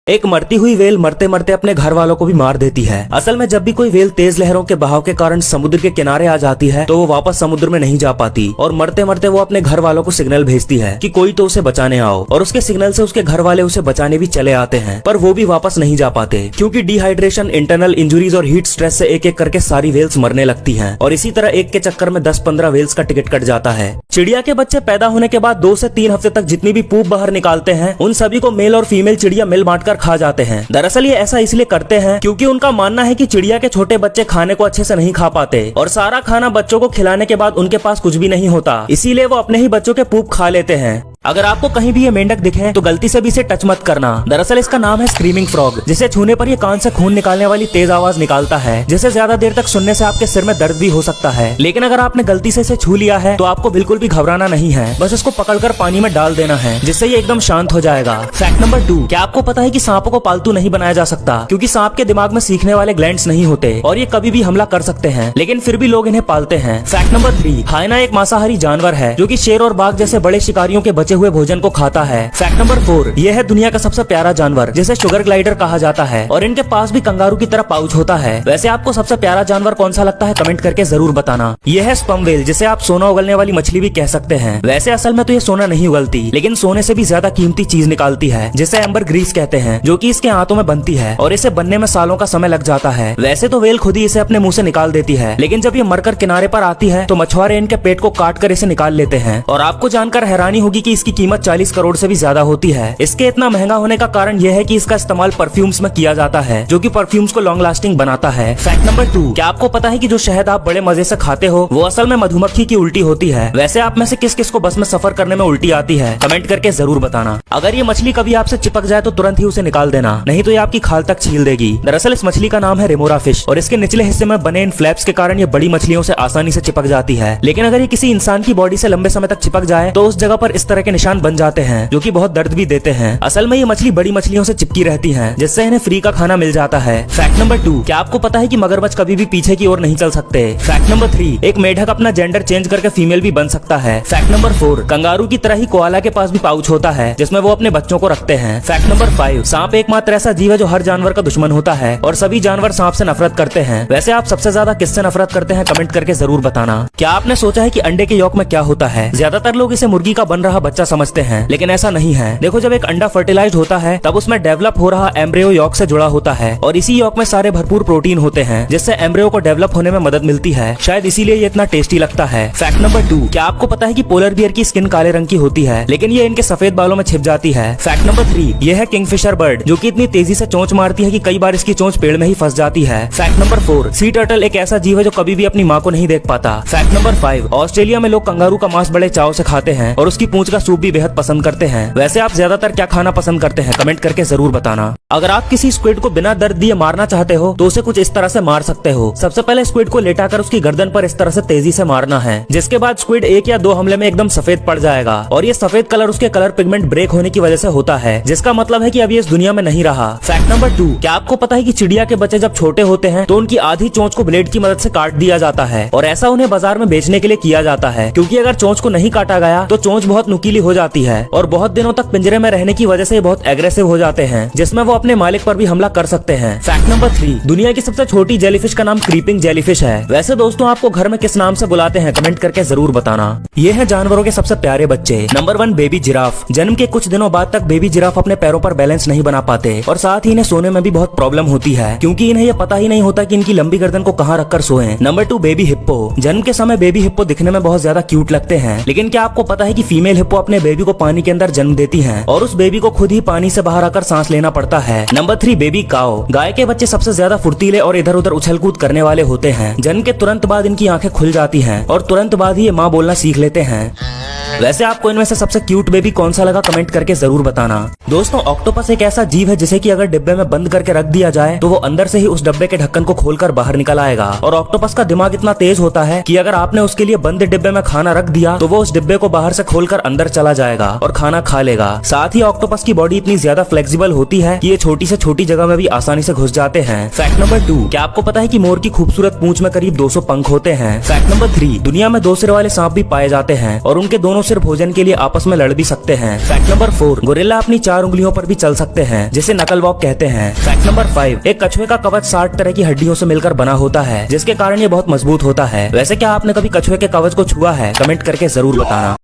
एक मरती हुई वेल मरते मरते अपने घर वालों को भी मार देती है। असल में जब भी कोई वेल तेज लहरों के बहाव के कारण समुद्र के किनारे आ जाती है तो वो वापस समुद्र में नहीं जा पाती और मरते मरते वो अपने घर वालों को सिग्नल भेजती है कि कोई तो उसे बचाने आओ, और उसके सिग्नल से उसके घर वाले उसे बचाने भी चले आते हैं, पर वो भी वापस नहीं जा पाते क्योंकि डिहाइड्रेशन, इंटरनल इंजुरीज और हीट स्ट्रेस से एक एक करके सारी वेल्स मरने लगती हैं और इसी तरह एक के चक्कर में 10-15 वेल्स का टिकट कट जाता है। चिड़िया के बच्चे पैदा होने के बाद 2 से 3 हफ्ते तक जितनी भी पूप बाहर निकालते हैं उन सभी को मेल और फीमेल चिड़िया मिल बांट कर खा जाते हैं। दरअसल ये ऐसा इसलिए करते हैं क्योंकि उनका मानना है कि चिड़िया के छोटे बच्चे खाने को अच्छे से नहीं खा पाते और सारा खाना बच्चों को खिलाने के बाद उनके पास कुछ भी नहीं होता, इसीलिए वो अपने ही बच्चों के पूप खा लेते हैं। अगर आपको कहीं भी ये मेंढक दिखे तो गलती से भी इसे टच मत करना। दरअसल इसका नाम है स्क्रीमिंग फ्रॉग, जिसे छूने पर ये कान से खून निकालने वाली तेज आवाज निकालता है, जिसे ज्यादा देर तक सुनने से आपके सिर में दर्द भी हो सकता है। लेकिन अगर आपने गलती से इसे छू लिया है तो आपको बिल्कुल भी घबराना नहीं है, बस इसको पकड़कर पानी में डाल देना है, जिससे ये एकदम शांत हो जाएगा। फैक्ट नंबर 2, क्या आपको पता है कि सांपों को पालतू नहीं बनाया जा सकता क्योंकि सांप के दिमाग में सीखने वाले ग्लैंड्स नहीं होते और ये कभी भी हमला कर सकते हैं, लेकिन फिर भी लोग इन्हें पालते हैं। फैक्ट नंबर 3, हाइना एक मांसाहारी जानवर है जो कि शेर और बाघ जैसे बड़े शिकारियों के बचे हुए भोजन को खाता है। फैक्ट नंबर 4, यह है दुनिया का सबसे प्यारा जानवर जिसे शुगर ग्लाइडर कहा जाता है और इनके पास भी कंगारू की तरह पाउच होता है। वैसे आपको सबसे प्यारा जानवर कौन सा लगता है कमेंट करके जरूर बताना। यह है स्पर्म व्हेल, जिसे आप सोना उगलने वाली मछली भी कह सकते हैं। वैसे असल में तो ये सोना नहीं उगलती, लेकिन सोने से भी ज्यादा कीमती चीज निकालती है जिसे एम्बर ग्रीस कहते हैं, जो कि इसके हाथों में बनती है और इसे बनने में सालों का समय लग जाता है। वैसे तो वेल खुद ही इसे अपने मुंह से निकाल देती है, लेकिन जब ये मरकर किनारे पर आती है तो मछुआरे इनके पेट को काट कर इसे निकाल लेते हैं और आपको जानकर हैरानी होगी कि इसकी कीमत 40 करोड़ से भी ज्यादा होती है। इसके इतना महंगा होने का कारण यह है कि इसका इस्तेमाल परफ्यूम्स में किया जाता है, जो कि परफ्यूम्स को लॉन्ग लास्टिंग बनाता है। फैक्ट नंबर 2, क्या आपको पता है कि जो शहद आप बड़े मजे से खाते हो वो असल में मधुमक्खी की उल्टी होती है। वैसे आप में से किस किस को बस में सफर करने में उल्टी आती है कमेंट करके जरूर बताना। अगर ये मछली कभी आपसे चिपक जाए तो तुरंत ही उसे निकाल देना, नहीं तो ये आपकी खाल तक छील देगी। दरअसल इस मछली का नाम है रेमोरा फिश और इसके निचले हिस्से में बने इन फ्लैप्स के कारण ये बड़ी मछलियों से आसानी से चिपक जाती है, लेकिन अगर ये किसी इंसान की बॉडी से लंबे समय तक चिपक जाए तो उस जगह पर इस तरह के निशान बन जाते हैं जो कि बहुत दर्द भी देते हैं। असल में ये मछली बड़ी मछलियों से चिपकी रहती हैं, जिससे इन्हें फ्री का खाना मिल जाता है। फैक्ट नंबर 2, क्या आपको पता है कि मगरमच्छ कभी भी पीछे की ओर नहीं चल सकते। फैक्ट नंबर 3, एक मेढक अपना जेंडर चेंज करके फीमेल भी बन सकता है। फैक्ट नंबर 4, कंगारू की तरह ही कोआला के पास भी पाउच होता है जिसमें वो अपने बच्चों को रखते हैं। फैक्ट नंबर 5, सांप एकमात्र ऐसा जीव है जो हर जानवर का दुश्मन होता है और सभी जानवर सांप से नफरत करते हैं। वैसे आप सबसे ज्यादा किससे नफरत करते हैं कमेंट करके जरूर बताना। क्या आपने सोचा है कि अंडे के यॉक में क्या होता है? ज्यादातर लोग इसे मुर्गी का बन रहा बच्चा समझते हैं, लेकिन ऐसा नहीं है। देखो, जब एक अंडा फर्टिलाइज्ड होता है तब उसमें डेवलप हो रहा एम्ब्रियो यॉक से जुड़ा होता है और इसी यॉक में सारे भरपूर प्रोटीन होते हैं जिससे एम्ब्रियो को डेवलप होने में मदद मिलती है। शायद इसीलिए ये इतना टेस्टी लगता है। फैक्ट नंबर 2, क्या आपको पता है कि पोलर बियर की स्किन काले रंग की होती है लेकिन ये इनके सफेद बालों में छिप जाती है। फैक्ट नंबर 3, ये है किंगफिशर बर्ड, जो कि इतनी तेजी से चोंच मारती है कि कई बार इसकी चोंच पेड़ में ही फंस जाती है। फैक्ट नंबर 4, सी टर्टल एक ऐसा जीव है जो कभी भी अपनी माँ को नहीं देख पाता। फैक्ट नंबर 5, ऑस्ट्रेलिया में लोग कंगारू का मांस बड़े चाव से खाते हैं और उसकी पूंछ का सूप भी बेहद पसंद करते हैं। वैसे आप ज्यादातर क्या खाना पसंद करते हैं कमेंट करके जरूर बताना। अगर आप किसी स्क्विड को बिना दर्द दिए मारना चाहते हो तो उसे कुछ इस तरह से मार सकते हो। सबसे पहले स्क्विड को लेटाकर उसकी गर्दन पर इस तरह से तेजी से मारना है, जिसके बाद स्क्विड 1 या 2 हमले में एकदम सफेद पड़ जाएगा और ये सफेद कलर उसके कलर पिगमेंट ब्रेक होने की वजह से होता है, जिसका मतलब है कि अब ये इस दुनिया में नहीं रहा। फैक्ट नंबर 2, क्या आपको पता है कि चिड़िया के बच्चे जब छोटे होते हैं तो उनकी आधी चोंच को ब्लेड की मदद से काट दिया जाता है और ऐसा उन्हें बाजार में बेचने के लिए किया जाता है, क्योंकि अगर चोंच को नहीं काटा गया तो चोंच बहुत नुकीली हो जाती है और बहुत दिनों तक पिंजरे में रहने की वजह से बहुत एग्रेसिव हो जाते हैं, जिसमें वो अपने मालिक पर भी हमला कर सकते हैं। फैक्ट नंबर 3, दुनिया की सबसे छोटी जेलीफिश का नाम क्रीपिंग जेलीफिश है। वैसे दोस्तों, आपको घर में किस नाम से बुलाते हैं कमेंट करके जरूर बताना। ये है जानवरों के सबसे प्यारे बच्चे। Number 1, baby giraffe. जन्म के कुछ दिनों बाद तक बेबी जिराफ अपने पैरों पर बैलेंस नहीं बना पाते और साथ ही इन्हें सोने में भी बहुत प्रॉब्लम होती है, क्योंकि इन्हें ये पता ही नहीं होता कि इनकी लंबी गर्दन को कहाँ रखकर सोएं। Number 2, baby hippo. जन्म के समय बेबी हिप्पो दिखने में बहुत ज्यादा क्यूट लगते हैं, लेकिन क्या आपको पता है कि फीमेल हिप्पो अपने बेबी को पानी के अंदर जन्म देती है और उस बेबी को खुद ही पानी से बाहर आकर सांस लेना पड़ता है। नंबर 3, बेबी काओ। गाय के बच्चे सबसे ज्यादा फुर्तीले और इधर उधर उछल कूद करने वाले होते हैं। जन्म के तुरंत बाद इनकी आंखें खुल जाती हैं और तुरंत बाद ही ये माँ बोलना सीख लेते हैं। वैसे आपको इनमें से सबसे क्यूट बेबी कौन सा लगा कमेंट करके जरूर बताना। दोस्तों, ऑक्टोपस एक ऐसा जीव है जिसे कि अगर डिब्बे में बंद करके रख दिया जाए तो वो अंदर से ही उस डब्बे के ढक्कन को खोलकर बाहर निकल आएगा और ऑक्टोपस का दिमाग इतना तेज होता है कि अगर आपने उसके लिए बंद डिब्बे में खाना रख दिया तो वो उस डिब्बे को बाहर से खोलकर अंदर चला जाएगा और खाना खा लेगा। साथ ही ऑक्टोपस की बॉडी इतनी ज्यादा फ्लेक्सिबल होती है कि ये छोटी से छोटी जगह में भी आसानी से घुस जाते हैं। फैक्ट नंबर 2, क्या आपको पता है कि मोर की खूबसूरत पूंछ में करीब 200 पंख होते हैं। फैक्ट नंबर 3, दुनिया में 2 सिर वाले सांप भी पाए जाते हैं और उनके दोनों सिर भोजन के लिए आपस में लड़ भी सकते हैं। फैक्ट नंबर 4, गोरिल्ला अपनी 4 उंगलियों पर भी चल सकते हैं जिसे नकल वॉक कहते हैं। फैक्ट नंबर 5, एक कछुए का कवच 60 तरह की हड्डियों से मिलकर बना होता है जिसके कारण ये बहुत मजबूत होता है। वैसे क्या आपने कभी कछुए के कवच को छुआ है? कमेंट करके जरूर बताना।